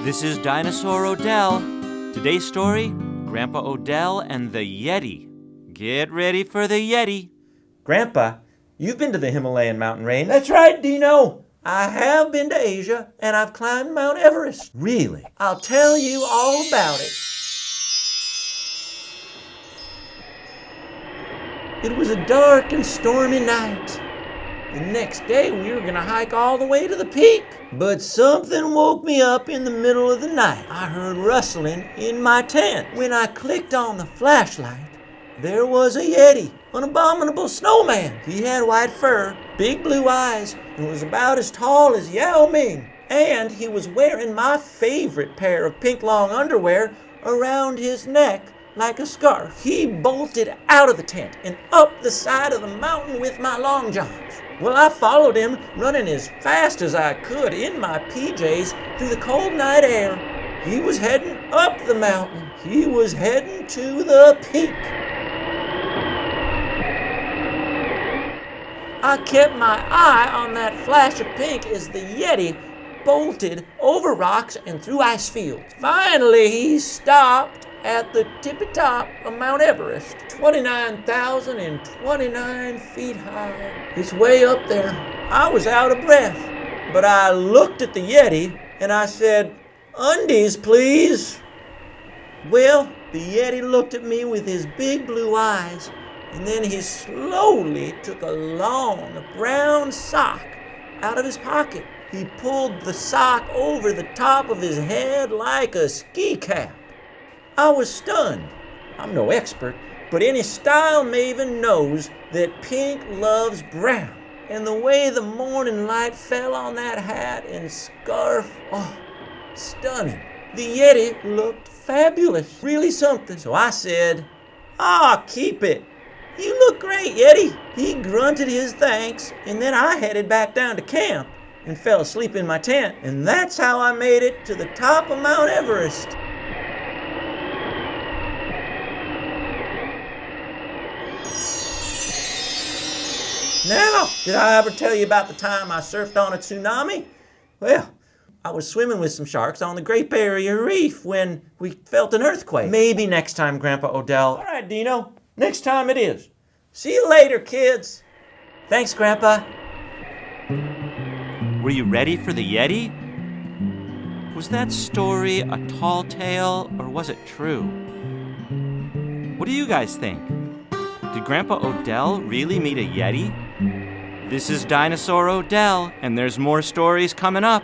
This is Dinosaur Odell. Today's story, Grandpa Odell and the Yeti. Get ready for the Yeti. Grandpa, you've been to the Himalayan mountain range. That's right, Dino. I have been to Asia, and I've climbed Mount Everest. Really? I'll tell you all about it. It was a dark and stormy night. The next day, we were going to hike all the way to the peak. But something woke me up in the middle of the night. I heard rustling in my tent. When I clicked on the flashlight, there was a Yeti, an abominable snowman. He had white fur, big blue eyes, and was about as tall as Yao Ming. And he was wearing my favorite pair of pink long underwear around his neck like a scarf. He bolted out of the tent and up the side of the mountain with my long johns. Well, I followed him, running as fast as I could in my PJs through the cold night air. He was heading up the mountain. He was heading to the peak. I kept my eye on that flash of pink as the Yeti bolted over rocks and through ice fields. Finally, he stopped at the tippy top of Mount Everest, 29,029 feet high. It's way up there. I was out of breath, but I looked at the Yeti and I said, "Undies, please." Well, the Yeti looked at me with his big blue eyes, and then he slowly took a long brown sock out of his pocket. He pulled the sock over the top of his head like a ski cap. I was stunned. I'm no expert, but any style maven knows that pink loves brown. And the way the morning light fell on that hat and scarf, stunning. The Yeti looked fabulous, really something. So I said, keep it. You look great, Yeti. He grunted his thanks, and then I headed back down to camp and fell asleep in my tent. And that's how I made it to the top of Mount Everest. Now, did I ever tell you about the time I surfed on a tsunami? Well, I was swimming with some sharks on the Great Barrier Reef when we felt an earthquake. Maybe next time, Grandpa Odell. All right, Dino. Next time it is. See you later, kids. Thanks, Grandpa. Were you ready for the Yeti? Was that story a tall tale or was it true? What do you guys think? Did Grandpa Odell really meet a Yeti? This is Dinosaur Odell, and there's more stories coming up.